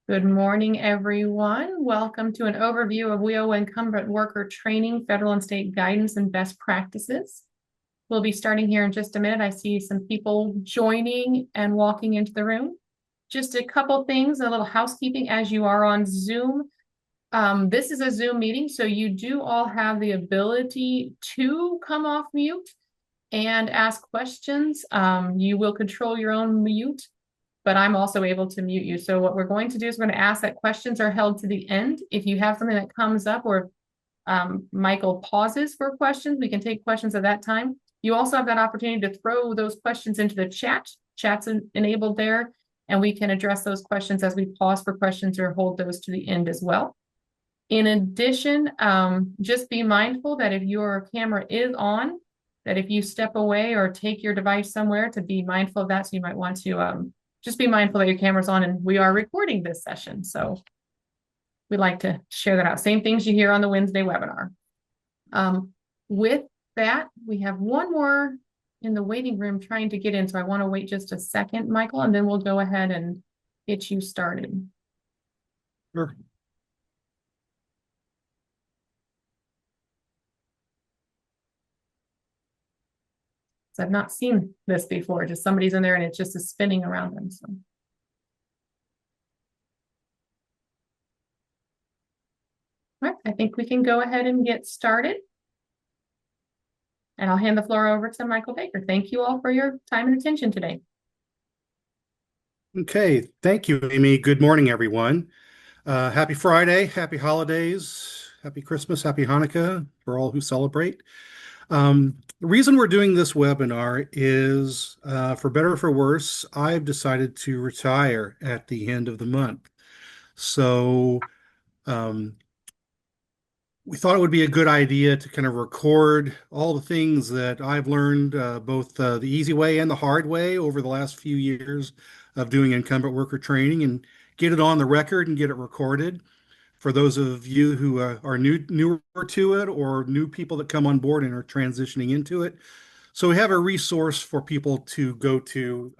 Good morning, everyone. Welcome to an overview of WIOA Incumbent Worker Training, Federal and State Guidance and Best Practices. We'll be starting here in just a minute. I see some people joining and walking into the room. Just a couple things, a little housekeeping as you are on Zoom. This is a Zoom meeting, so you do all have the ability to come off mute and ask questions. You will control your own mute, but I'm also able to mute you. So what we're going to do is we're going to ask that questions are held to the end. If you have something that comes up or Michael pauses for questions, we can take questions at that time. You also have that opportunity to throw those questions into the chat. Chat's enabled there, and we can address those questions as we pause for questions or hold those to the end as well. In addition, just be mindful that if your camera is on, that if you step away or take your device somewhere, to be mindful of that. So you might want to just be mindful that your camera's on, and we are recording this session. So we'd like to share that out. Same things you hear on the Wednesday webinar. With that, we have one more in the waiting room trying to get in. So I want to wait just a second, Michael, and then we'll go ahead and get you started. Sure. So I've not seen this before, just somebody's in there and it just is spinning around them. So. All right, I think we can go ahead and get started. And I'll hand the floor over to Michael Baker. Thank you all for your time and attention today. Okay, thank you, Amy. Good morning, everyone. Happy Friday, happy holidays, happy Christmas, happy Hanukkah for all who celebrate. The reason we're doing this webinar is, for better or for worse, I've decided to retire at the end of the month. So we thought it would be a good idea to kind of record all the things that I've learned, both the easy way and the hard way over the last few years of doing incumbent worker training, and get it on the record and get it recorded for those of you who are newer to it, or new people that come on board and are transitioning into it. So we have a resource for people to go to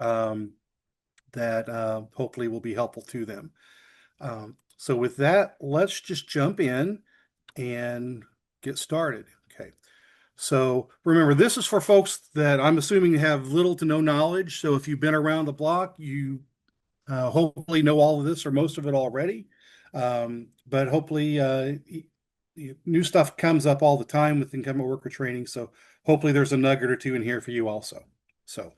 that hopefully will be helpful to them. So with that, let's just jump in and get started. Okay. So remember, this is for folks that I'm assuming have little to no knowledge. So if you've been around the block, you hopefully know all of this or most of it already. But hopefully new stuff comes up all the time with incumbent worker training. So hopefully there's a nugget or two in here for you also. So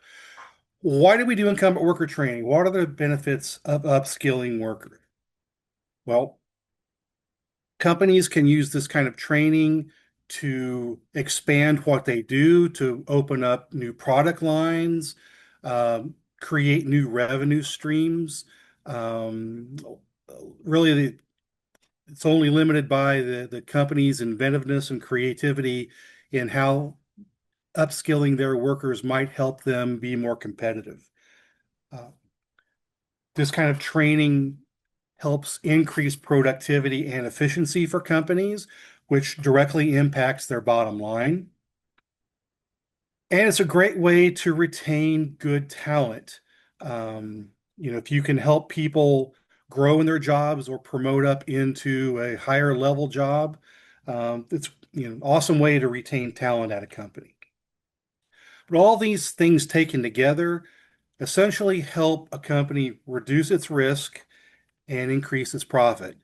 why do we do incumbent worker training? What are the benefits of upskilling workers? Well, companies can use this kind of training to expand what they do, to open up new product lines, create new revenue streams. Really, it's only limited by the company's inventiveness and creativity in how upskilling their workers might help them be more competitive. This kind of training helps increase productivity and efficiency for companies, which directly impacts their bottom line. And it's a great way to retain good talent. If you can help people grow in their jobs or promote up into a higher level job, it's an awesome way to retain talent at a company. But all these things taken together essentially help a company reduce its risk and increase its profit.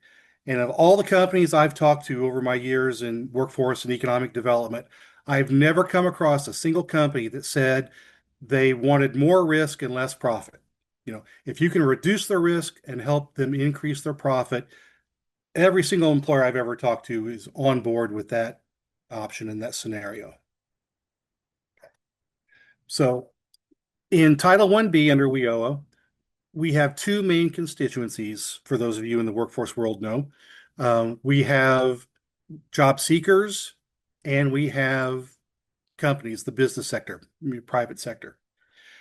And of all the companies I've talked to over my years in workforce and economic development, I've never come across a single company that said they wanted more risk and less profit. If you can reduce their risk and help them increase their profit, every single employer I've ever talked to is on board with that option in that scenario. So in Title 1B under WIOA, we have two main constituencies, for those of you in the workforce world know. We have job seekers and we have companies, the business sector, private sector.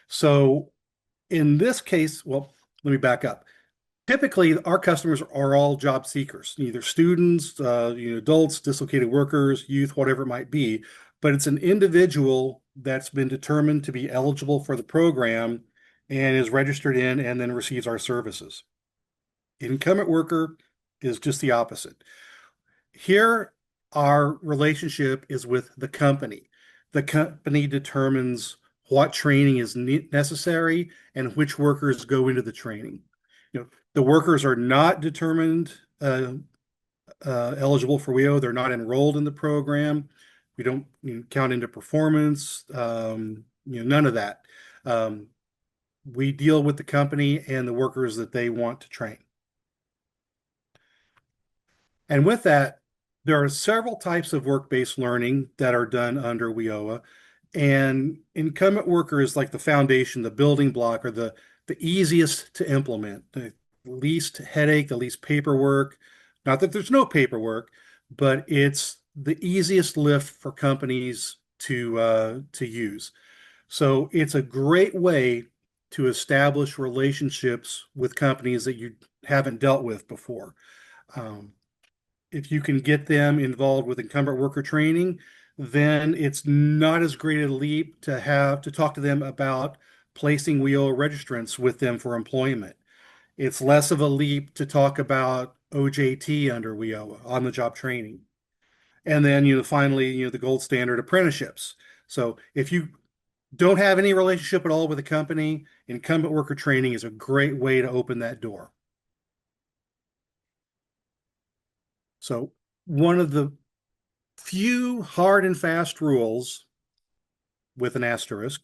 So in this case, well, let me back up. Typically, our customers are all job seekers, either students, adults, dislocated workers, youth, whatever it might be. But it's an individual that's been determined to be eligible for the program and is registered in and then receives our services. Incumbent worker is just the opposite. Here, our relationship is with the company. The company determines what training is necessary and which workers go into the training. The workers are not determined eligible for WIO. They're not enrolled in the program. We don't count into performance. None of that. Um, we deal with the company and the workers that they want to train. And with that, there are several types of work-based learning that are done under WIOA. And incumbent worker is like the foundation, the building block, or the easiest to implement, the least headache, the least paperwork. Not that there's no paperwork, but it's the easiest lift for companies to use. So it's a great way to establish relationships with companies that you haven't dealt with before. Um, if you can get them involved with incumbent worker training, then it's not as great a leap to have to talk to them about placing WIOA registrants with them for employment. It's less of a leap to talk about OJT under WIOA, on the job training. And then, finally, the gold standard apprenticeships. So if you don't have any relationship at all with a company, incumbent worker training is a great way to open that door. So one of the few hard and fast rules with an asterisk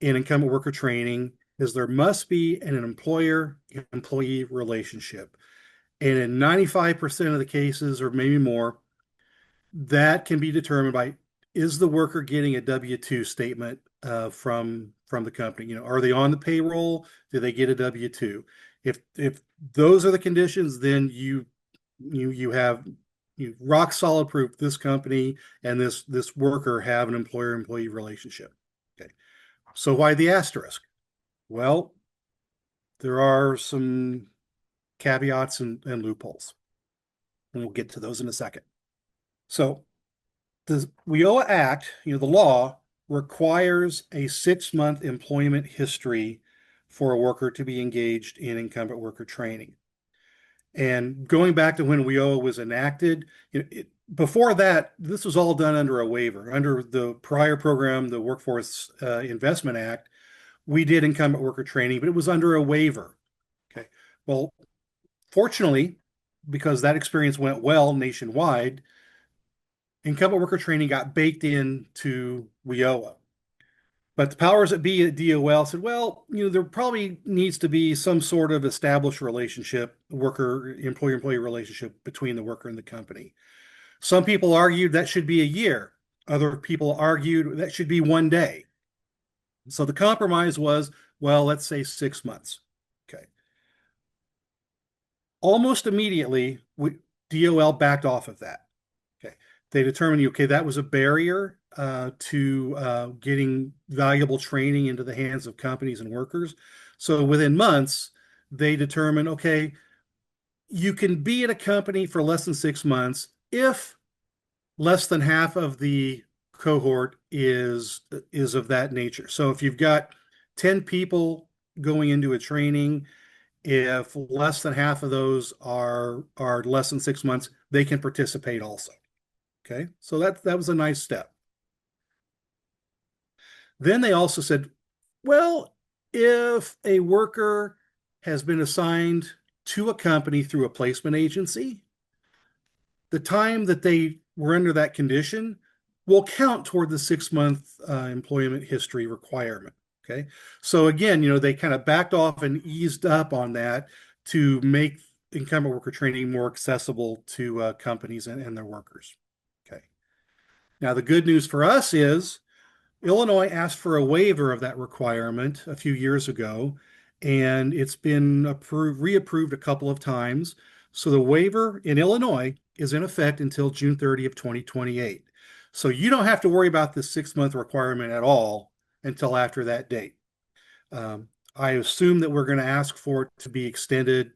in incumbent worker training is there must be an employer-employee relationship. And in 95% of the cases, or maybe more, that can be determined by, is the worker getting a W-2 statement from the company? Are they on the payroll? Do they get a W-2? If those are the conditions, then you have rock solid proof this company and this worker have an employer-employee relationship. Okay. So why the asterisk? Well, there are some caveats and loopholes, and we'll get to those in a second. So the WIOA Act, the law requires a 6-month employment history for a worker to be engaged in incumbent worker training. And going back to when WIOA was enacted, before that, this was all done under a waiver. Under the prior program, the Workforce Investment Act, we did incumbent worker training, but it was under a waiver. Okay. Well, fortunately, because that experience went well nationwide, incumbent worker training got baked into WIOA. But the powers that be at DOL said, well, there probably needs to be some sort of established relationship, employer-employee relationship between the worker and the company. Some people argued that should be a year. Other people argued that should be 1 day. So the compromise was, well, let's say 6 months. Okay. Almost immediately, DOL backed off of that. Okay. They determined, okay, that was a barrier to getting valuable training into the hands of companies and workers. So within months, they determined, okay, you can be at a company for less than 6 months if less than half of the cohort is of that nature. So if you've got 10 people going into a training, if less than half of those are less than 6 months, they can participate also. Okay, so that was a nice step. Then they also said, well, if a worker has been assigned to a company through a placement agency, the time that they were under that condition will count toward the 6-month employment history requirement. Okay, so again, they kind of backed off and eased up on that to make incumbent worker training more accessible to companies and their workers. Okay, now the good news for us is Illinois asked for a waiver of that requirement a few years ago, and it's been reapproved a couple of times. So the waiver in Illinois is in effect until June 30th, 2028. So you don't have to worry about the 6-month requirement at all until after that date. I assume that we're going to ask for it to be extended,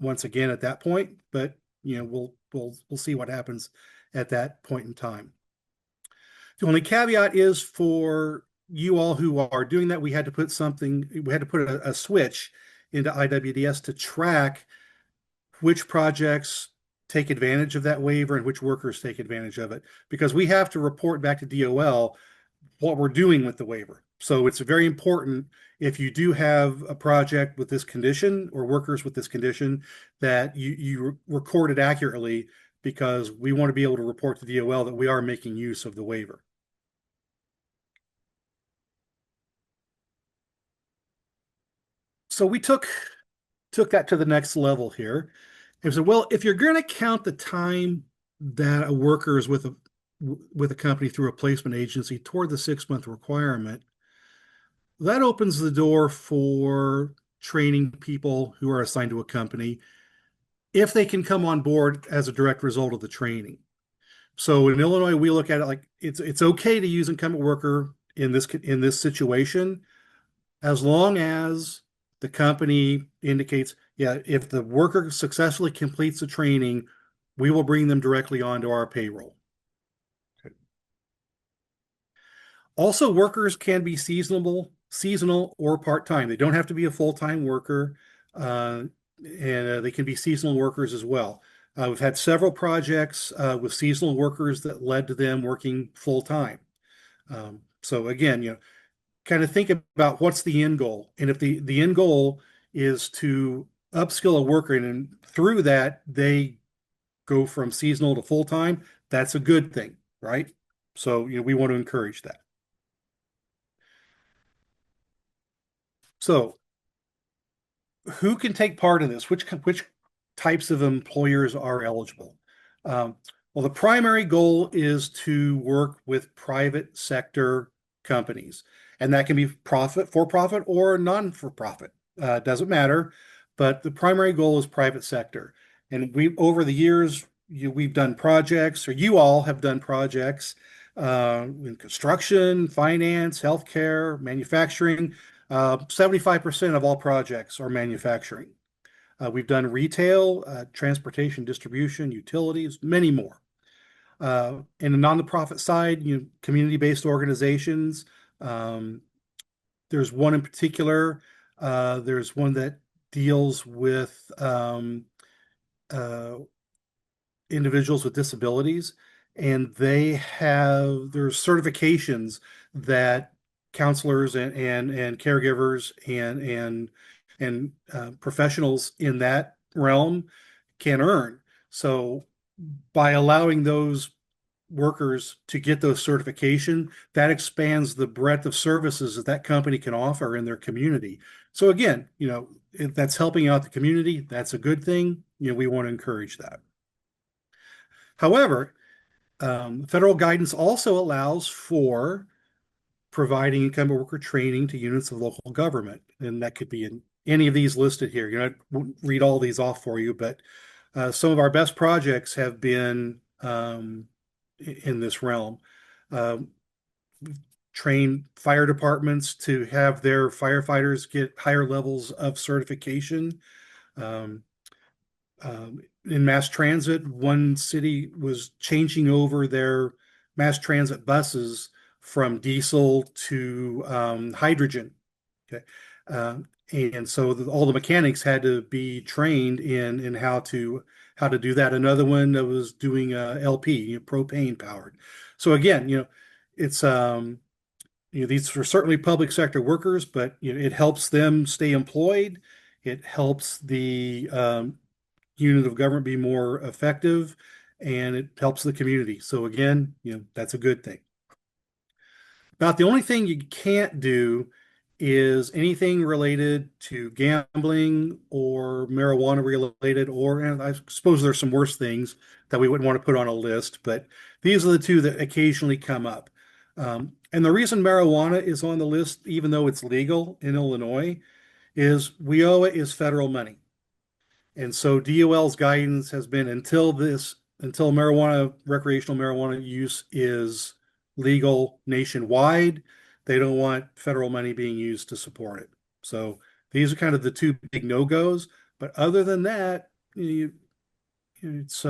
once again at that point, but we'll see what happens at that point in time. The only caveat is for you all who are doing that, we had to put a switch into IWDS to track which projects take advantage of that waiver and which workers take advantage of it, because we have to report back to DOL what we're doing with the waiver. So it's very important, if you do have a project with this condition or workers with this condition, that you record it accurately, because we want to be able to report to DOL that we are making use of the waiver. So we took that to the next level here. And said, well, if you're going to count the time that a worker is with a company through a placement agency toward the 6-month requirement, that opens the door for training people who are assigned to a company if they can come on board as a direct result of the training. So in Illinois, we look at it like it's okay to use incumbent worker in this situation, as long as the company indicates, yeah, if the worker successfully completes the training, we will bring them directly onto our payroll. Okay. Also, workers can be seasonal or part-time. They don't have to be a full-time worker, and they can be seasonal workers as well. We've had several projects with seasonal workers that led to them working full-time. So again, kind of think about what's the end goal. And if the end goal is to upskill a worker, and through that they go from seasonal to full-time, that's a good thing, right? So, we want to encourage that. So who can take part in this? Which types of employers are eligible? Well, the primary goal is to work with private sector companies, and that can be for-profit or non-for-profit. Doesn't matter, but the primary goal is private sector. And over the years, we've done projects, or you all have done projects in construction, finance, healthcare, manufacturing. 75% of all projects are manufacturing. We've done retail, transportation, distribution, utilities, many more. And on the profit side, community-based organizations. There's one in particular. There's one that deals with individuals with disabilities, and there's certifications that counselors and caregivers and professionals in that realm can earn. So by allowing those workers to get those certification, that expands the breadth of services that company can offer in their community. So again, if that's helping out the community, that's a good thing. We want to encourage that. However, federal guidance also allows for providing incumbent worker training to units of local government, and that could be in any of these listed here. I won't read all these off for you, but some of our best projects have been in this realm. We've trained fire departments to have their firefighters get higher levels of certification. In mass transit, one city was changing over their mass transit buses from diesel to hydrogen. Okay. And so all the mechanics had to be trained in how to do that. Another one that was doing LP, propane powered. So again, it's these are certainly public sector workers, but it helps them stay employed. It helps the unit of government be more effective, and it helps the community. So again, that's a good thing. About the only thing you can't do is anything related to gambling or marijuana related, and I suppose there's some worse things that we wouldn't want to put on a list, but these are the two that occasionally come up. And the reason marijuana is on the list, even though it's legal in Illinois, is WIOA is federal money. And so DOL's guidance has been until recreational marijuana use is legal nationwide, they don't want federal money being used to support it. So these are kind of the two big no-goes. But other than that, it's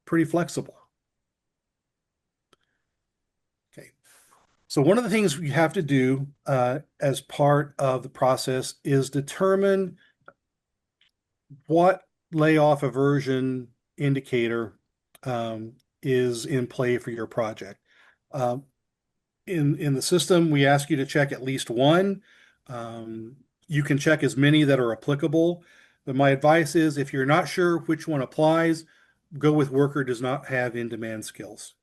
pretty flexible. Okay. So one of the things we have to do as part of the process is determine what layoff aversion indicator is in play for your project. Um, in the system, we ask you to check at least one. Um, you can check as many that are applicable. But my advice is if you're not sure which one applies, go with worker does not have in-demand skills.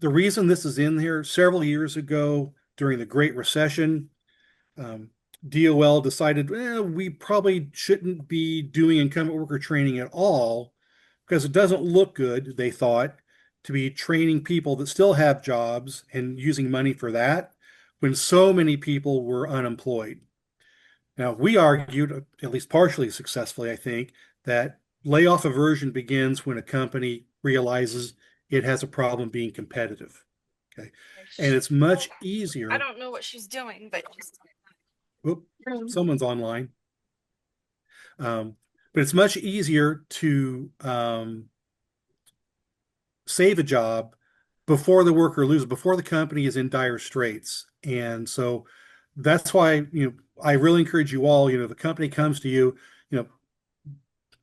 The reason this is in here, several years ago during the Great Recession, um, DOL decided we probably shouldn't be doing incumbent worker training at all because it doesn't look good, they thought, to be training people that still have jobs and using money for that when so many people were unemployed. Now, we argued, at least partially successfully, I think, that layoff aversion begins when a company realizes it has a problem being competitive. Okay. And it's Well, much I easier. don't know what she's doing, but Oop, someone's online. Um, but it's much easier to save a job before the worker loses, before the company is in dire straits. And so that's why, I really encourage you all, the company comes to you, you know,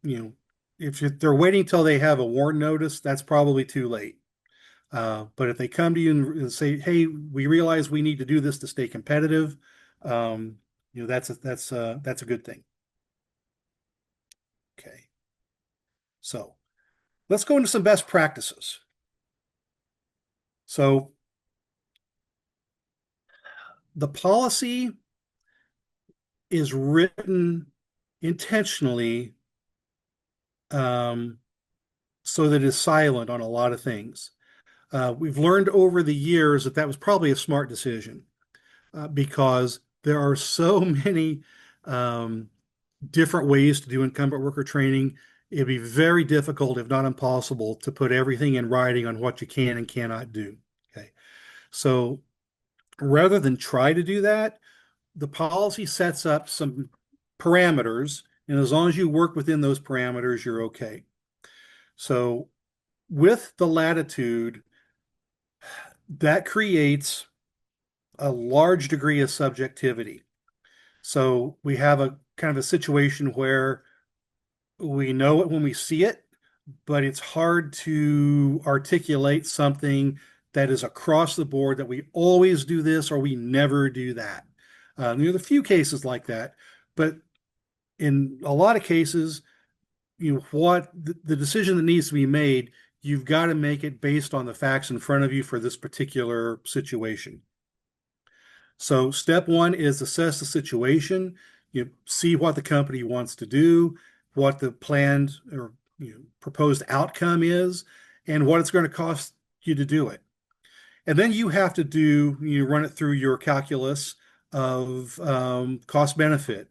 you know, if they're waiting till they have a warn notice, that's probably too late. But if they come to you and say, "Hey, we realize we need to do this to stay competitive," that's a good thing. Okay, so let's go into some best practices. So the policy is written intentionally um, so that it's silent on a lot of things. We've learned over the years that that was probably a smart decision because there are so many um, different ways to do incumbent worker training. It'd be very difficult, if not impossible, to put everything in writing on what you can and cannot do. Okay. So rather than try to do that, the policy sets up some parameters, and as long as you work within those parameters, you're okay. So with the latitude, that creates a large degree of subjectivity. So we have a kind of a situation where we know it when we see it, but it's hard to articulate something that is across the board that we always do this or we never do that. There's a few cases like that, but in a lot of cases, what the decision that needs to be made, you've got to make it based on the facts in front of you for this particular situation. So step one is assess the situation. You see what the company wants to do, what the planned or proposed outcome is, and what it's going to cost you to do it. And then you run it through your calculus of cost benefit.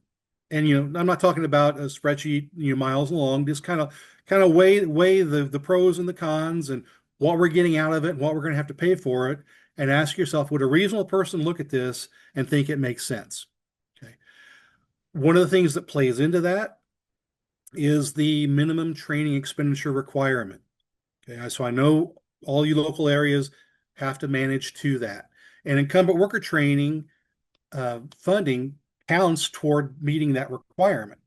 And I'm not talking about a spreadsheet, miles long, just kind of weigh the pros and the cons and what we're getting out of it and what we're going to have to pay for it, and ask yourself, would a reasonable person look at this and think it makes sense? Okay. One of the things that plays into that is the minimum training expenditure requirement. Okay, so I know all you local areas have to manage to that. And incumbent worker training funding counts toward meeting that requirement.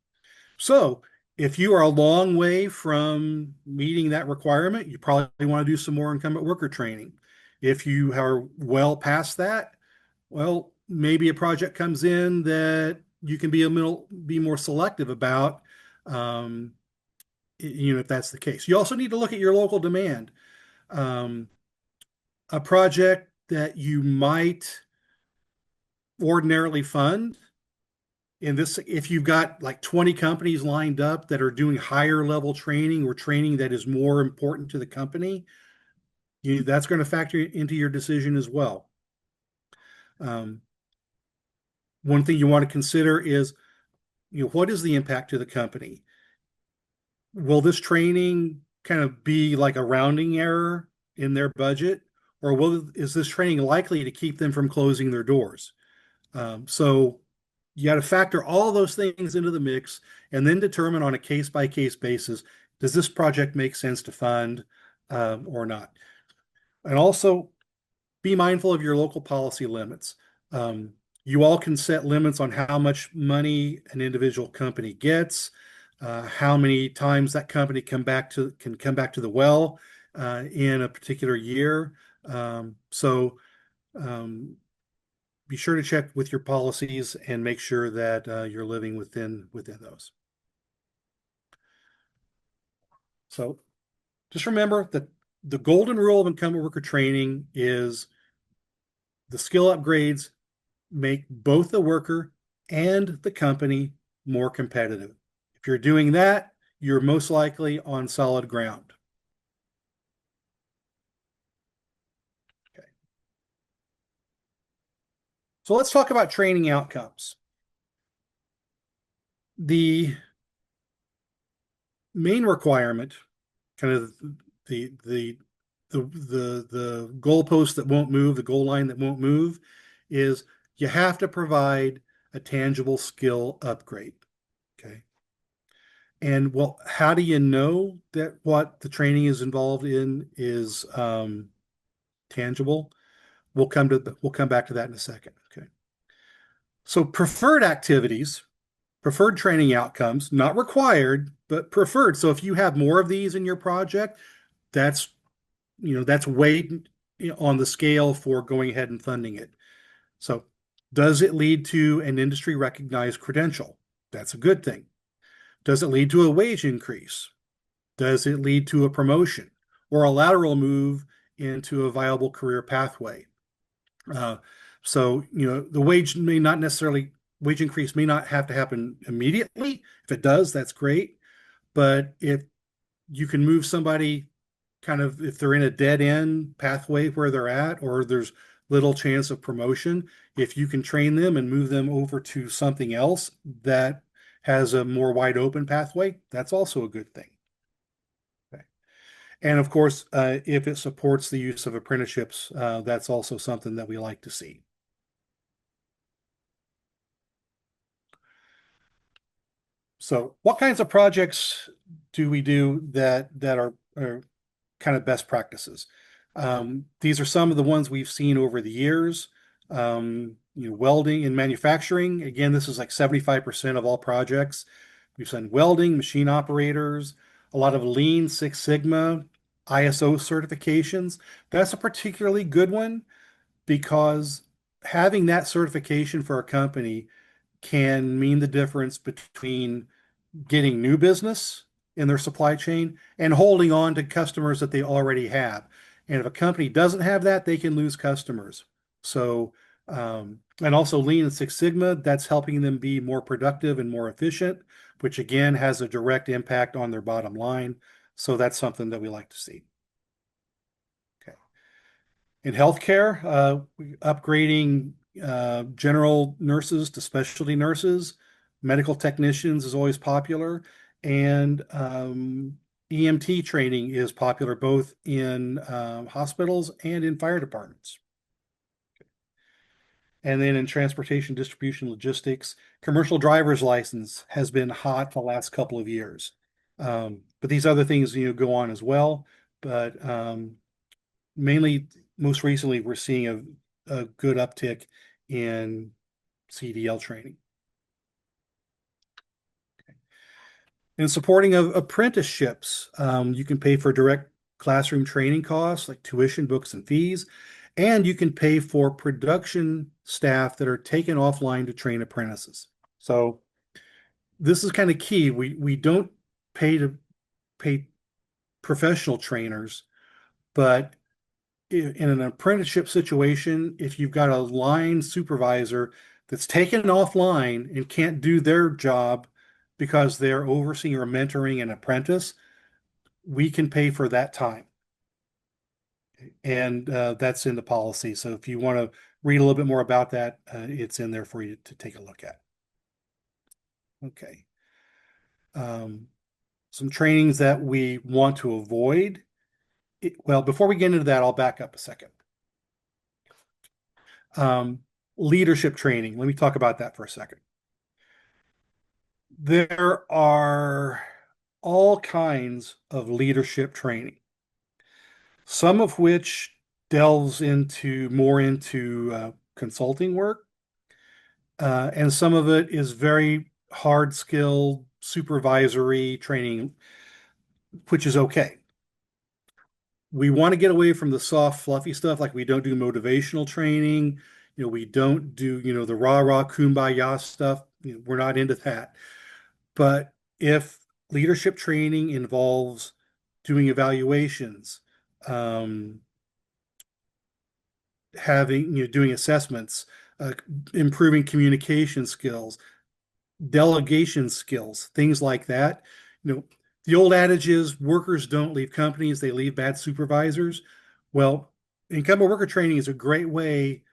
So if you are a long way from meeting that requirement, you probably want to do some more incumbent worker training. If you are well past that, well, maybe a project comes in that you can be more selective about, um, if that's the case. You also need to look at your local demand. Um, a project that you might ordinarily fund in this, if you've got like 20 companies lined up that are doing higher level training or training that is more important to the company, that's going to factor into your decision as well. Um, one thing you want to consider is, what is the impact to the company? Will this training kind of be like a rounding error in their budget, or is this training likely to keep them from closing their doors? So you got to factor all those things into the mix and then determine on a case by case basis, does this project make sense to fund or not? And also be mindful of your local policy limits. You all can set limits on how much money an individual company gets. how many times that company can come back to the well in a particular year. So um, be sure to check with your policies and make sure that you're living within those. So just remember that the golden rule of incumbent worker training is the skill upgrades make both the worker and the company more competitive. If you're doing that, you're most likely on solid ground. Okay. So let's talk about training outcomes. The main requirement, kind of the goalpost that won't move, the goal line that won't move, is you have to provide a tangible skill upgrade. Okay. And well, how do you know that what the training is involved in is tangible? We'll come back to that in a second. Okay. So preferred activities, preferred training outcomes, not required, but preferred. So if you have more of these in your project, that's that's weight on the scale for going ahead and funding it. So does it lead to an industry recognized credential? That's a good thing. Does it lead to a wage increase? Does it lead to a promotion or a lateral move into a viable career pathway? Uh, so, the wage increase may not have to happen immediately. If it does, that's great. But if you can move somebody kind of, if they're in a dead end pathway where they're at, or there's little chance of promotion, if you can train them and move them over to something else that has a more wide open pathway, that's also a good thing. Okay. And of course, if it supports the use of apprenticeships, that's also something that we like to see. So what kinds of projects do we do that are kind of best practices? These are some of the ones we've seen over the years. Welding and manufacturing. Again, this is like 75% of all projects. We've done welding, machine operators, a lot of Lean, Six Sigma, ISO certifications. That's a particularly good one because having that certification for a company can mean the difference between getting new business in their supply chain and holding on to customers that they already have. And if a company doesn't have that, they can lose customers. So, and also Lean and Six Sigma, that's helping them be more productive and more efficient, which again has a direct impact on their bottom line. So that's something that we like to see. Okay. In healthcare, upgrading general nurses to specialty nurses, medical technicians is always popular, and EMT training is popular both in hospitals and in fire departments. And then in transportation, distribution, logistics, commercial driver's license has been hot the last couple of years. But these other things, go on as well. But mainly, most recently, we're seeing a good uptick in CDL training. In supporting of apprenticeships, you can pay for direct classroom training costs like tuition, books, and fees, and you can pay for production staff that are taken offline to train apprentices. So this is kind of key. We don't pay professional trainers, but in an apprenticeship situation, if you've got a line supervisor that's taken offline and can't do their job because they're overseeing or mentoring an apprentice, we can pay for that time. And that's in the policy. So if you want to read a little bit more about that, it's in there for you to take a look at. Okay. Some trainings that we want to avoid. Well, before we get into that, I'll back up a second. Leadership training. Let me talk about that for a second. There are all kinds of leadership training, some of which delves more into consulting work, and some of it is very hard skill supervisory training, which is okay. We want to get away from the soft, fluffy stuff. Like we don't do motivational training. We don't do, the rah rah kumbaya stuff. We're not into that. But if leadership training involves doing evaluations, um, doing assessments, uh, improving communication skills, delegation skills, things like that. You know, the old adage is workers don't leave companies, they leave bad supervisors. Well, incumbent worker training is a great way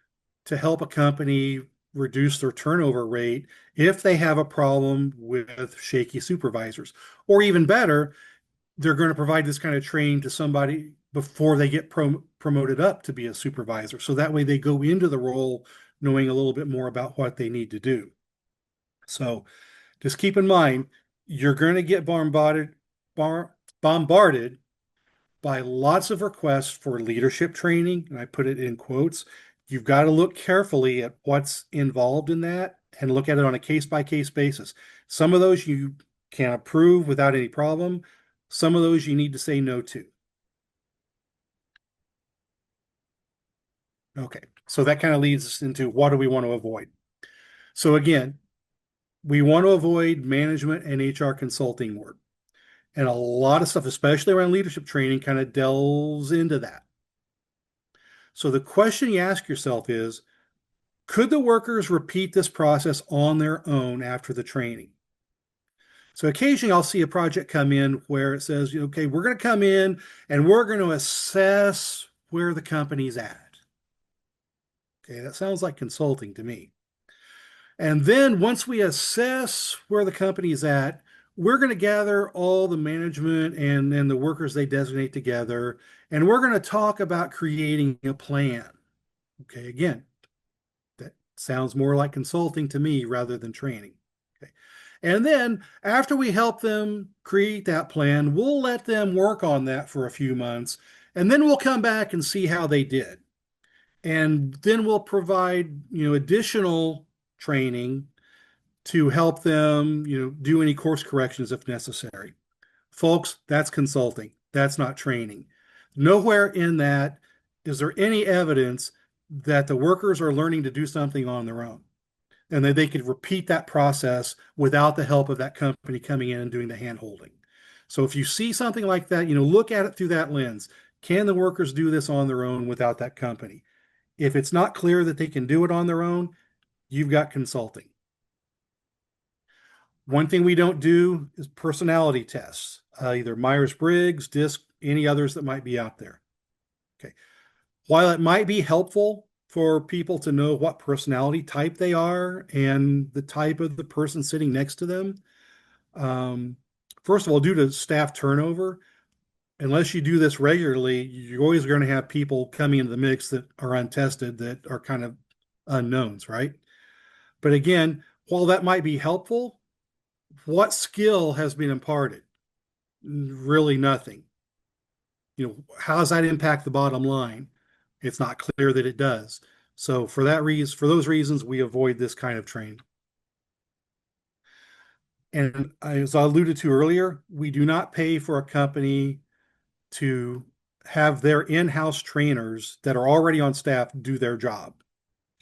to help a company reduce their turnover rate if they have a problem with shaky supervisors. Or even better, they're going to provide this kind of training to somebody before they get promoted up to be a supervisor. So that way they go into the role knowing a little bit more about what they need to do. So just keep in mind, you're going to get bombarded by lots of requests for leadership training, and I put it in quotes. You've got to look carefully at what's involved in that and look at it on a case by case basis. Some of those you can approve without any problem. Some of those you need to say no to. Okay, so that kind of leads us into what do we want to avoid? So again, we want to avoid management and HR consulting work. And a lot of stuff, especially around leadership training, kind of delves into that. So the question you ask yourself is, could the workers repeat this process on their own after the training? So occasionally I'll see a project come in where it says, okay, we're going to come in and we're going to assess where the company's at. Okay, that sounds like consulting to me. And then once we assess where the company's at, we're going to gather all the management and the workers they designate together, and we're going to talk about creating a plan. Okay, again, that sounds more like consulting to me rather than training. Okay. And then after we help them create that plan, we'll let them work on that for a few months, and then we'll come back and see how they did. And then we'll provide, additional training to help them, do any course corrections if necessary. Folks, that's consulting. That's not training. Nowhere in that is there any evidence that the workers are learning to do something on their own and that they could repeat that process without the help of that company coming in and doing the hand holding. So if you see something like that, look at it through that lens. Can the workers do this on their own without that company? If it's not clear that they can do it on their own, you've got consulting. One thing we don't do is personality tests, either Myers-Briggs, DISC, any others that might be out there. Okay. While it might be helpful for people to know what personality type they are and the type of the person sitting next to them, first of all, due to staff turnover, unless you do this regularly, you're always going to have people coming into the mix that are untested, that are kind of unknowns, right? But again, while that might be helpful, what skill has been imparted? Really nothing. How does that impact the bottom line? It's not clear that it does. So for those reasons, we avoid this kind of training. And as I alluded to earlier, we do not pay for a company to have their in-house trainers that are already on staff do their job.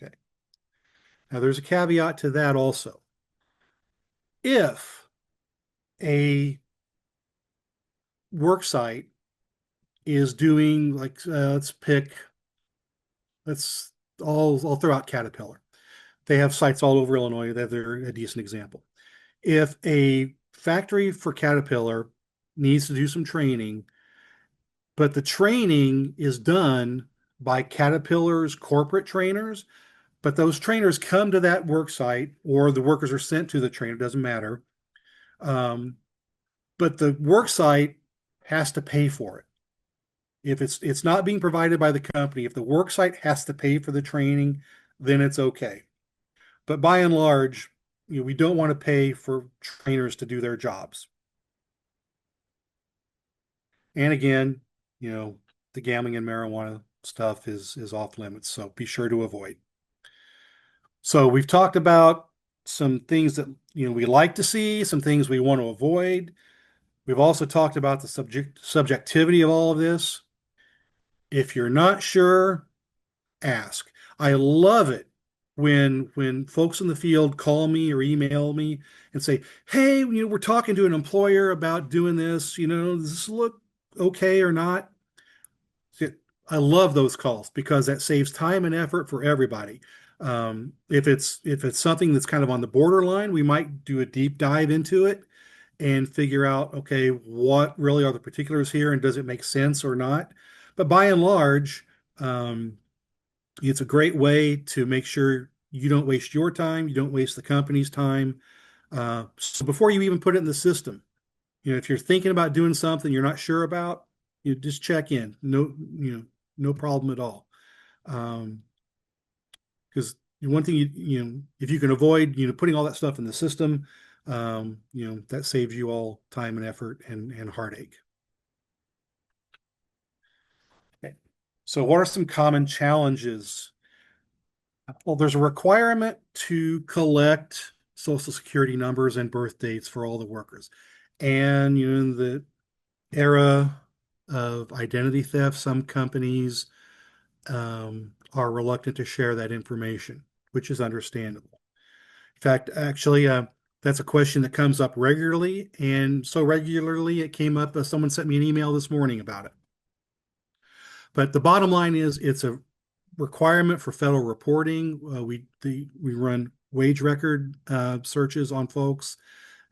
Okay. Now there's a caveat to that also. If a work site is doing like let's I'll throw out Caterpillar. They have sites all over Illinois. They're a decent example. If a factory for Caterpillar needs to do some training, but the training is done by Caterpillar's corporate trainers, but those trainers come to that work site or the workers are sent to the trainer, doesn't matter. But the work site has to pay for it. If it's not being provided by the company, if the work site has to pay for the training, then it's okay. But by and large, we don't want to pay for trainers to do their jobs. And again, the gambling and marijuana stuff is off limits, so be sure to avoid. So we've talked about some things that we like to see, some things we want to avoid. We've also talked about the subjectivity of all of this. If you're not sure, ask. I love it when folks in the field call me or email me and say, "Hey, we're talking to an employer about doing this. Does this look okay or not?" I love those calls because that saves time and effort for everybody. If it's something that's kind of on the borderline, we might do a deep dive into it and figure out, okay, what really are the particulars here and does it make sense or not? But by and large, um, it's a great way to make sure you don't waste your time, you don't waste the company's time. So before you even put it in the system, if you're thinking about doing something you're not sure about, just check in. No, no problem at all. Because one thing if you can avoid, putting all that stuff in the system, that saves you all time and effort and heartache. Okay. So what are some common challenges? Well, there's a requirement to collect social security numbers and birth dates for all the workers. And in the era of identity theft, some companies are reluctant to share that information, which is understandable. In fact, actually, that's a question that comes up regularly, and so regularly it came up. Someone sent me an email this morning about it. But the bottom line is, it's a requirement for federal reporting. We run wage record searches on folks.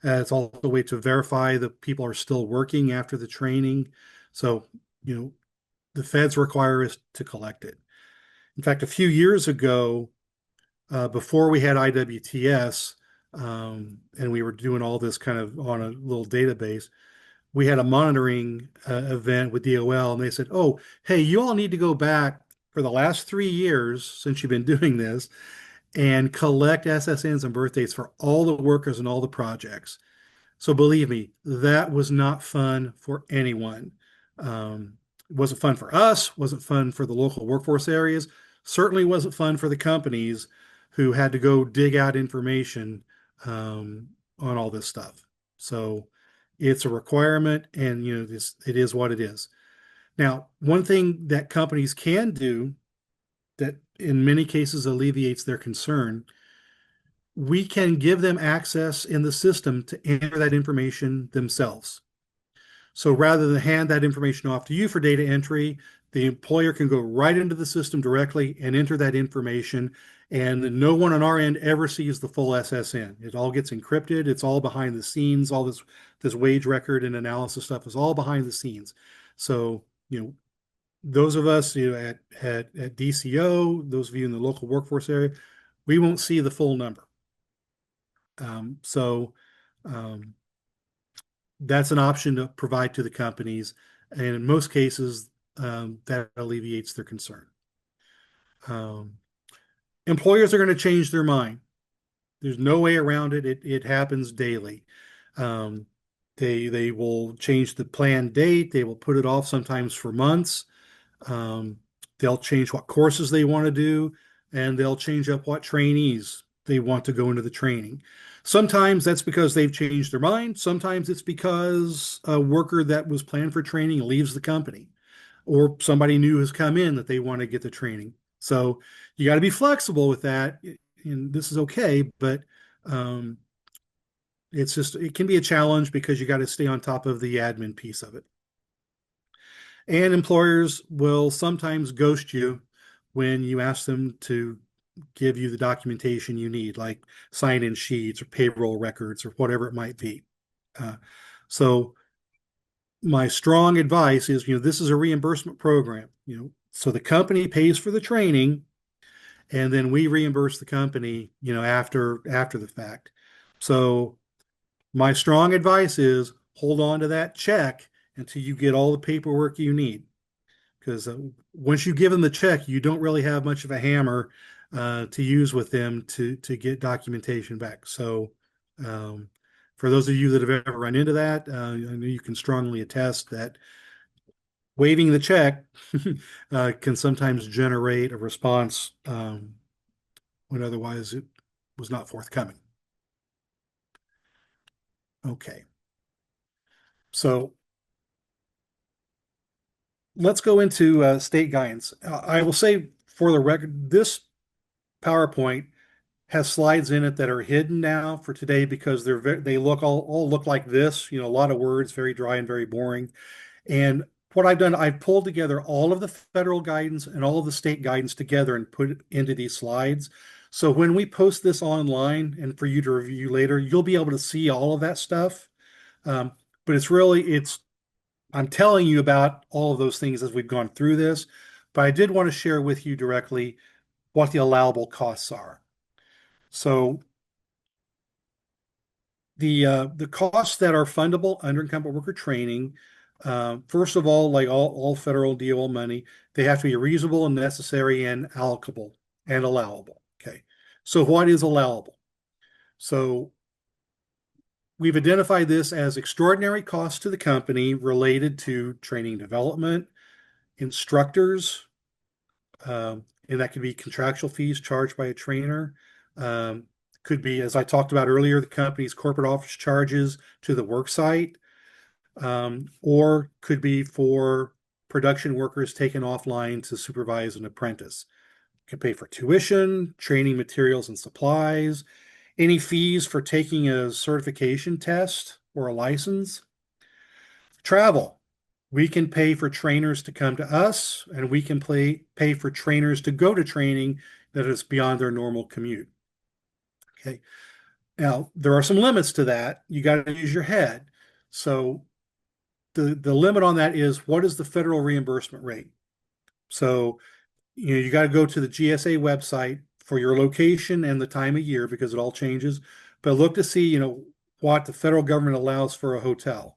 It's also a way to verify that people are still working after the training. So, the feds require us to collect it. In fact, a few years ago, before we had IWTS, and we were doing all this kind of on a little database, we had a monitoring event with DOL, and they said, "Oh, hey, you all need to go back for the last 3 years since you've been doing this and collect SSNs and birth dates for all the workers and all the projects." So believe me, that was not fun for anyone. It wasn't fun for us, wasn't fun for the local workforce areas, certainly wasn't fun for the companies who had to go dig out information on all this stuff. So it's a requirement, and it is what it is. Now, one thing that companies can do that in many cases alleviates their concern, we can give them access in the system to enter that information themselves. So rather than hand that information off to you for data entry, the employer can go right into the system directly and enter that information, and no one on our end ever sees the full SSN. It all gets encrypted. It's all behind the scenes. All this wage record and analysis stuff is all behind the scenes. So, those of us, at DCO, those of you in the local workforce area, we won't see the full number. So that's an option to provide to the companies, and in most cases, that alleviates their concern. Employers are going to change their mind. There's no way around it. It happens daily. Um, they will change the planned date. They will put it off sometimes for months. Um, they'll change what courses they want to do, and they'll change up what trainees they want to go into the training. Sometimes that's because they've changed their mind. Sometimes it's because a worker that was planned for training leaves the company, or somebody new has come in that they want to get the training. So you got to be flexible with that, and this is okay, but it can be a challenge because you got to stay on top of the admin piece of it. And employers will sometimes ghost you when you ask them to give you the documentation you need, like sign-in sheets or payroll records or whatever it might be. So my strong advice is, this is a reimbursement program, so the company pays for the training, and then we reimburse the company, after the fact. So my strong advice is hold on to that check until you get all the paperwork you need. Because once you give them the check, you don't really have much of a hammer to use with them to get documentation back. So, for those of you that have ever run into that, I know you can strongly attest that waiving the check can sometimes generate a response when otherwise it was not forthcoming. Okay. So let's go into state guidance. I will say for the record, this PowerPoint has slides in it that are hidden now for today because they look all look like this, a lot of words, very dry and very boring. And what I've done, I've pulled together all of the federal guidance and all of the state guidance together and put it into these slides. So when we post this online and for you to review later, you'll be able to see all of that stuff. Um, but I'm telling you about all of those things as we've gone through this, but I did want to share with you directly what the allowable costs are. So the costs that are fundable under incumbent worker training, first of all, like all federal DOL money, they have to be reasonable and necessary and allocable and allowable. Okay. So what is allowable? So we've identified this as extraordinary costs to the company related to training development, instructors, and that could be contractual fees charged by a trainer. Um, could be, as I talked about earlier, the company's corporate office charges to the work site, or could be for production workers taken offline to supervise an apprentice. Could pay for tuition, training materials and supplies, any fees for taking a certification test or a license. Travel. We can pay for trainers to come to us, and we can pay for trainers to go to training that is beyond their normal commute. Okay. Now, there are some limits to that. You got to use your head. So the limit on that is what is the federal reimbursement rate? So, you got to go to the GSA website for your location and the time of year because it all changes. But look to see, what the federal government allows for a hotel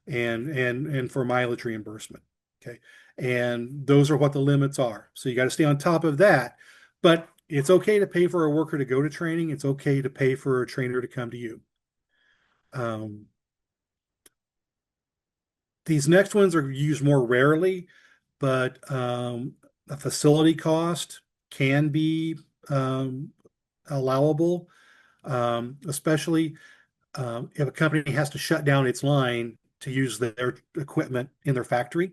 and for mileage reimbursement. Okay. And those are what the limits are. So you got to stay on top of that. But it's okay to pay for a worker to go to training. It's okay to pay for a trainer to come to you. Um, these next ones are used more rarely, but a facility cost can be allowable, especially if a company has to shut down its line to use their equipment in their factory.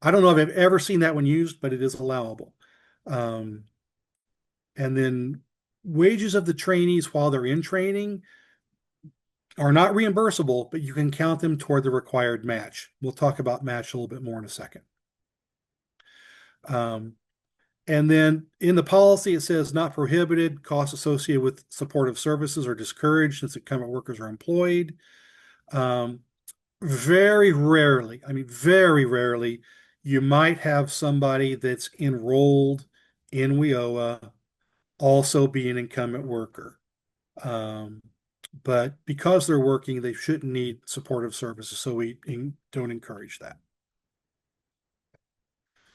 I don't know if I've ever seen that one used, but it is allowable. Um, and then wages of the trainees while they're in training are not reimbursable, but you can count them toward the required match. We'll talk about match a little bit more in a second. Um, and then in the policy, it says not prohibited, costs associated with supportive services are discouraged since incumbent workers are employed. Um, very rarely, I mean, very rarely, you might have somebody that's enrolled in WIOA also be an incumbent worker. Um, but because they're working, they shouldn't need supportive services, so we don't encourage that.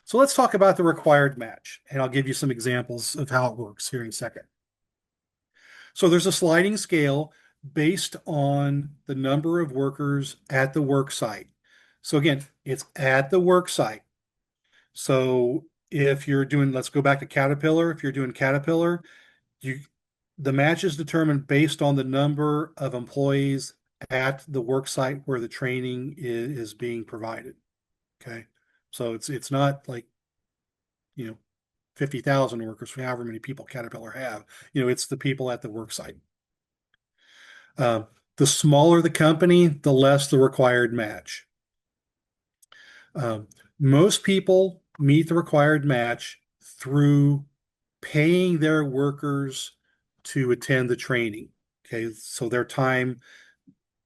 So let's talk about the required match, and I'll give you some examples of how it works here in a second. So there's a sliding scale based on the number of workers at the work site. So again, it's at the work site. So if you're doing, let's go back to Caterpillar. If you're doing Caterpillar, you the match is determined based on the number of employees at the work site where the training is being provided. Okay. So it's not like, 50,000 workers, however many people Caterpillar have. It's the people at the work site. The smaller the company, the less the required match. Most people meet the required match through paying their workers to attend the training. Okay, so their time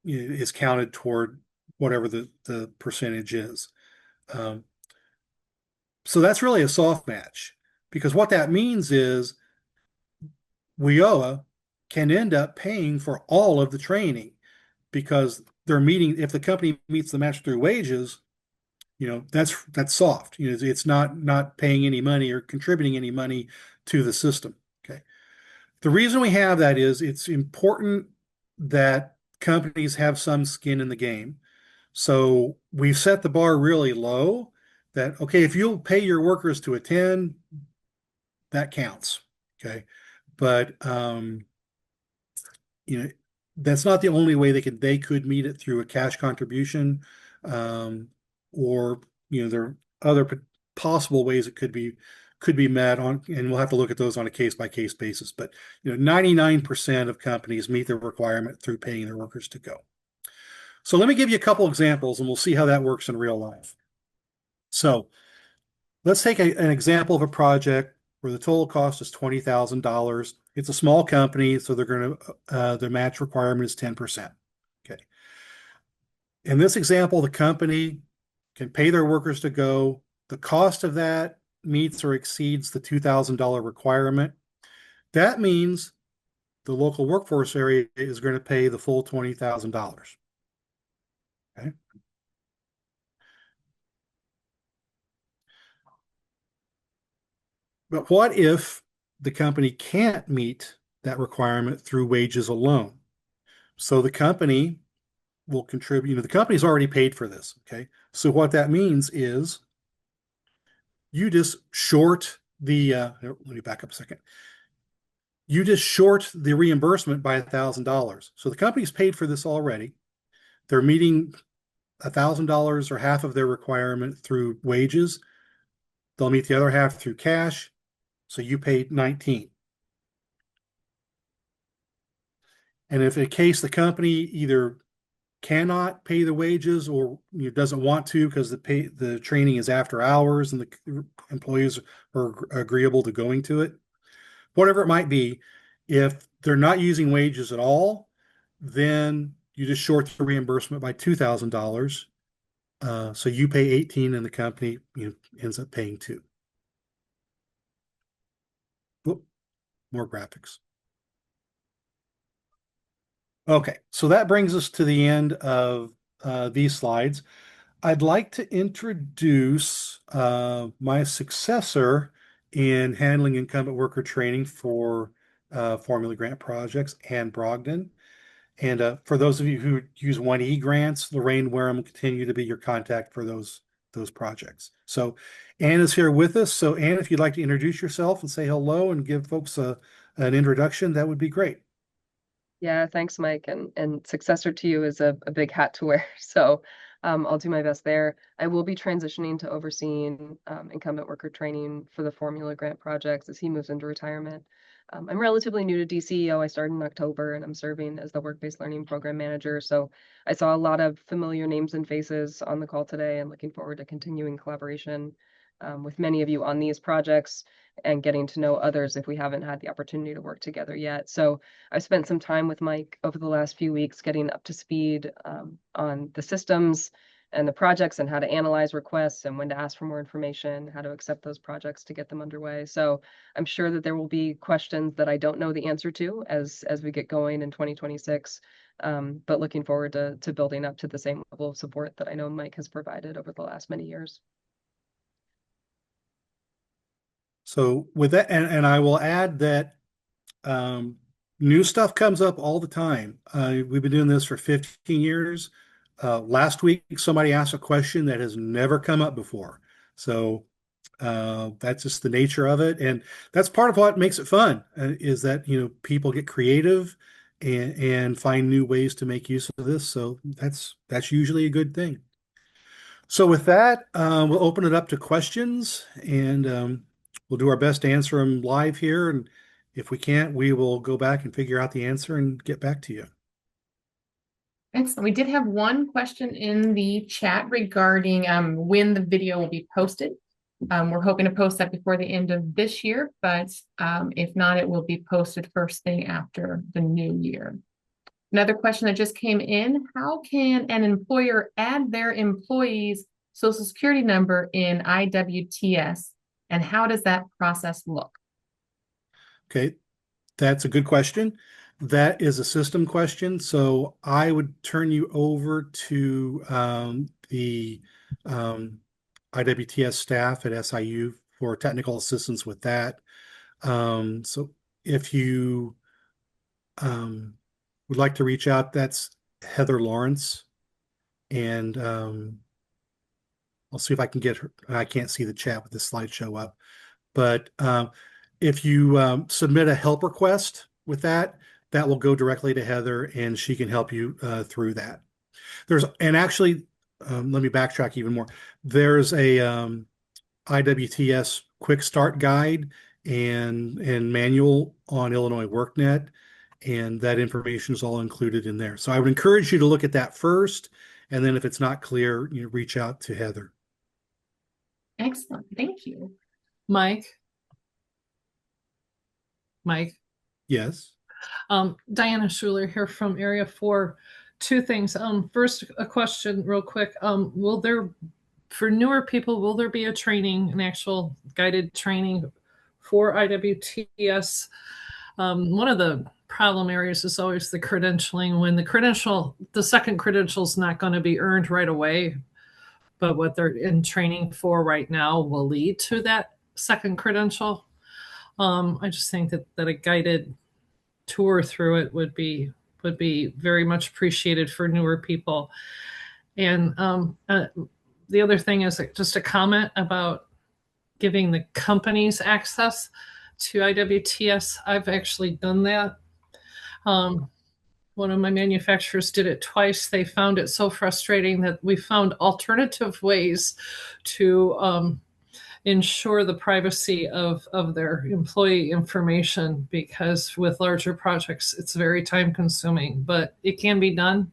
is counted toward whatever the percentage is. Um, so that's really a soft match because what that means is WIOA can end up paying for all of the training because they're meeting, if the company meets the match through wages, that's soft. It's not paying any money or contributing any money to the system. Okay. The reason we have that is it's important that companies have some skin in the game. So we've set the bar really low that, okay, if you'll pay your workers to attend, that counts. Okay. But, you know, that's not the only way they could meet it through a cash contribution, um, or there are other possible ways it could be met on, and we'll have to look at those on a case by case basis. But 99% of companies meet the requirement through paying their workers to go. So let me give you a couple examples, and we'll see how that works in real life. So let's take an example of a project where the total cost is $20,000. It's a small company, so their match requirement is 10%. Okay. In this example, the company can pay their workers to go. The cost of that meets or exceeds the $2,000 requirement. That means the local workforce area is going to pay the full $20,000. Okay. But what if the company can't meet that requirement through wages alone? So the company will contribute, the company's already paid for this. Okay. So what that means is you just short let me back up a second. You just short the reimbursement by $1,000. So the company's paid for this already. They're meeting $1,000 or half of their requirement through wages. They'll meet the other half through cash. So you pay 19. And if in case the company either cannot pay the wages or doesn't want to because the training is after hours and the employees are agreeable to going to it, whatever it might be, if they're not using wages at all, then you just short the reimbursement by $2,000. So you pay 18 and the company ends up paying 2. Whoop, more graphics. Okay, so that brings us to the end of these slides. I'd like to introduce my successor in handling incumbent worker training for formula grant projects, Ann Brogdon. And for those of you who use 1E grants, Lorraine Wareham will continue to be your contact for those projects. So Ann is here with us. So Ann, if you'd like to introduce yourself and say hello and give folks an introduction, that would be great. Yeah, thanks, Mike. And successor to you is a big hat to wear. So I'll do my best there. I will be transitioning to overseeing incumbent worker training for the formula grant projects as he moves into retirement. I'm relatively new to DCEO. I started in October and I'm serving as the work-based learning program manager. So I saw a lot of familiar names and faces on the call today and looking forward to continuing collaboration with many of you on these projects and getting to know others if we haven't had the opportunity to work together yet. So I've spent some time with Mike over the last few weeks getting up to speed on the systems and the projects and how to analyze requests and when to ask for more information, how to accept those projects to get them underway. So I'm sure that there will be questions that I don't know the answer to as we get going in 2026. But looking forward to building up to the same level of support that I know Mike has provided over the last many years. So with that, and I will add that new stuff comes up all the time. We've been doing this for 15 years. Last week, somebody asked a question that has never come up before. So that's just the nature of it. And that's part of what makes it fun, is that, people get creative and find new ways to make use of this. So that's usually a good thing. So with that, we'll open it up to questions and we'll do our best to answer them live here. And if we can't, we will go back and figure out the answer and get back to you. Excellent. We did have one question in the chat regarding when the video will be posted. We're hoping to post that before the end of this year, but if not, it will be posted first thing after the new year. Another question that just came in: how can an employer add their employee's social security number in IWTS, and how does that process look? Okay, that's a good question. That is a system question. So I would turn you over to the IWTS staff at SIU for technical assistance with that. So if you would like to reach out, that's Heather Lawrence. And I'll see if I can get her. I can't see the chat with the slideshow up. But if you submit a help request with that, that will go directly to Heather, and she can help you through that. And actually, let me backtrack even more. There's a IWTS quick start guide and manual on Illinois WorkNet, and that information is all included in there. So I would encourage you to look at that first, and then if it's not clear, you reach out to Heather. Excellent. Thank you. Mike. Yes. Diana Schuler here from Area 4. Two things. First, a question real quick. For newer people, will there be a training, an actual guided training for IWTS? One of the problem areas is always the credentialing. When the second credential is not going to be earned right away, but what they're in training for right now will lead to that second credential. I just think that a guided tour through it would be very much appreciated for newer people. And the other thing is just a comment about giving the companies access to IWTS. I've actually done that. One of my manufacturers did it twice. They found it so frustrating that we found alternative ways to ensure the privacy of their employee information, because with larger projects, it's very time consuming, but it can be done.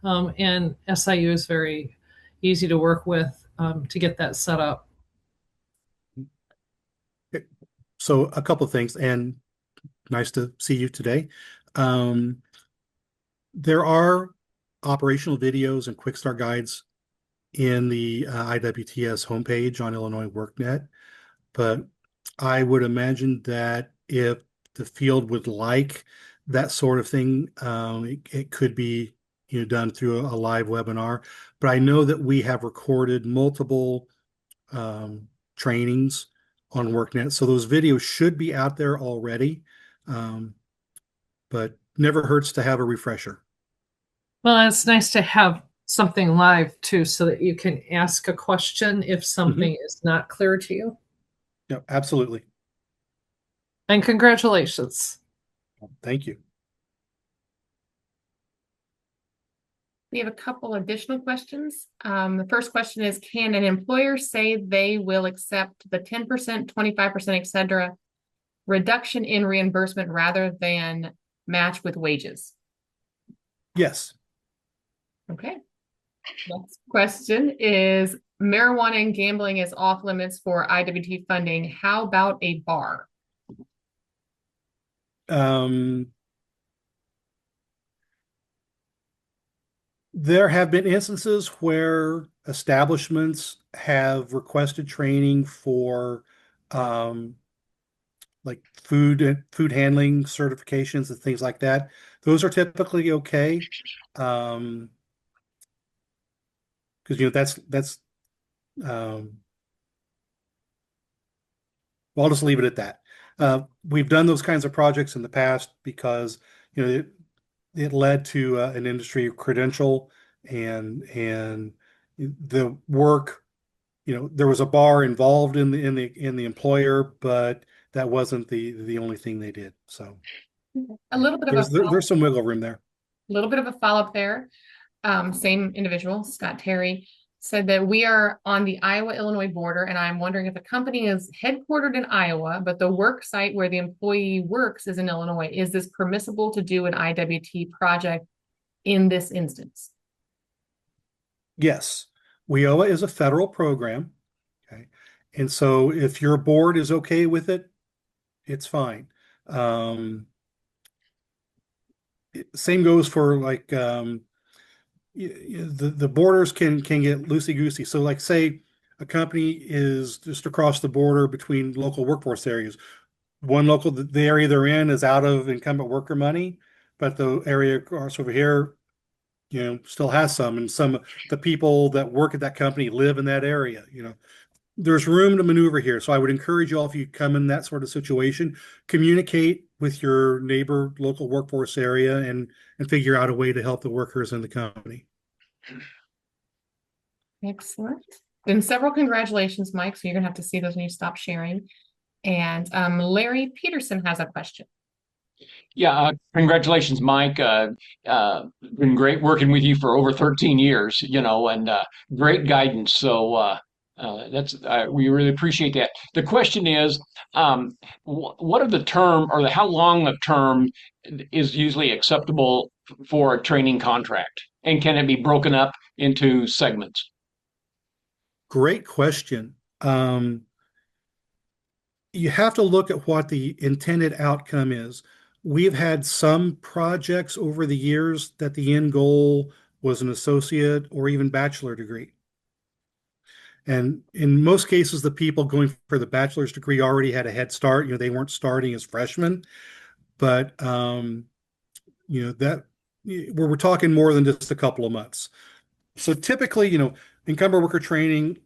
And SIU is very easy to work with to get that set up. So a couple of things, and nice to see you today. There are operational videos and quick start guides in the IWTS homepage on Illinois WorkNet, but I would imagine that if the field would like that sort of thing, it could be done through a live webinar. But I know that we have recorded multiple trainings on WorkNet, so those videos should be out there already, but never hurts to have a refresher. Well, it's nice to have something live too, so that you can ask a question if something is not clear to you. Yeah, absolutely. And congratulations. Thank you. We have a couple additional questions. The first question is, can an employer say they will accept the 10%, 25%, et cetera, reduction in reimbursement rather than match with wages? Yes. Okay. Next question is, marijuana and gambling is off limits for IWT funding. How about a bar? There have been instances where establishments have requested training for like food handling certifications and things like that. Those are typically okay. Because that's well, I'll just leave it at that. We've done those kinds of projects in the past because it led to an industry credential, and the work. There was a bar involved in the employer, but that wasn't the only thing they did. So a little bit of there's some wiggle room there. A little bit of a follow-up there. Same individual, Scott Terry, said that we are on the Iowa-Illinois border, and I'm wondering if the company is headquartered in Iowa, but the work site where the employee works is in Illinois. Is this permissible to do an IWT project in this instance? Yes. WIOA is a federal program. Okay. And so if your board is okay with it, it's fine. Same goes for like the borders can get loosey-goosey. So like say a company is just across the border between local workforce areas. The area they're in is out of incumbent worker money, but the area across over here, still has some, and some of the people that work at that company live in that area. There's room to maneuver here. So I would encourage you all, if you come in that sort of situation, communicate with your neighbor local workforce area and figure out a way to help the workers in the company. Excellent. Then several congratulations, Mike. So you're gonna have to see those when you stop sharing. And Larry Peterson has a question. Yeah, congratulations, Mike. Been great working with you for over 13 years, and great guidance. So we really appreciate that. The question is, what are the term or how long a term is usually acceptable for a training contract? And can it be broken up into segments? Great question. You have to look at what the intended outcome is. We've had some projects over the years that the end goal was an associate or even bachelor degree. And in most cases, the people going for the bachelor's degree already had a head start. They weren't starting as freshmen, but that we're talking more than just a couple of months. So typically, incumbent worker training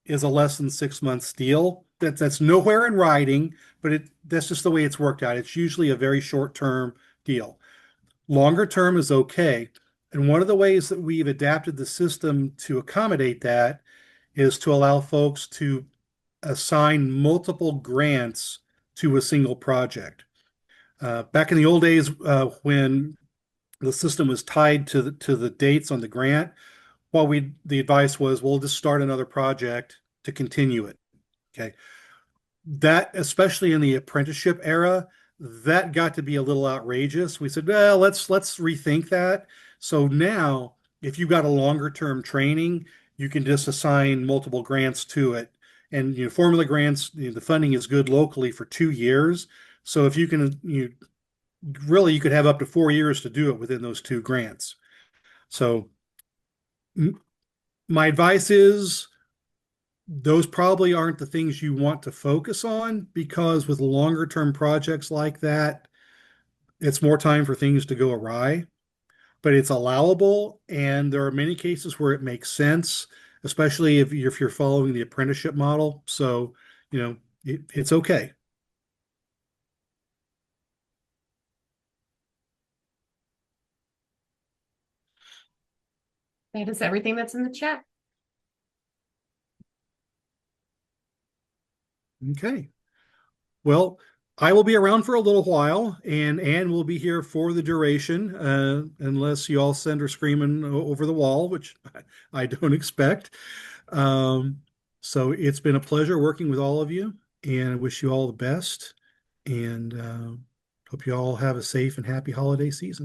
is a less than 6 months deal. That's nowhere in writing, but that's just the way it's worked out. It's usually a very short-term deal. Longer term is okay. And one of the ways that we've adapted the system to accommodate that is to allow folks to assign multiple grants to a single project. Back in the old days, when the system was tied to the dates on the grant, the advice was, we'll just start another project to continue it. Okay. That, especially in the apprenticeship era, that got to be a little outrageous. We said, well, let's rethink that. So now, if you've got a longer term training, you can just assign multiple grants to it. And formula grants, the funding is good locally for 2 years. So if you can, you could have up to 4 years to do it within those two grants. So my advice is those probably aren't the things you want to focus on, because with longer term projects like that, it's more time for things to go awry. But it's allowable, and there are many cases where it makes sense, especially if you're following the apprenticeship model. So, it's okay. That is everything that's in the chat. Okay. Well, I will be around for a little while, and Anne will be here for the duration, unless you all send her screaming over the wall, which I don't expect. Um, so it's been a pleasure working with all of you, and I wish you all the best, and hope you all have a safe and happy holiday season.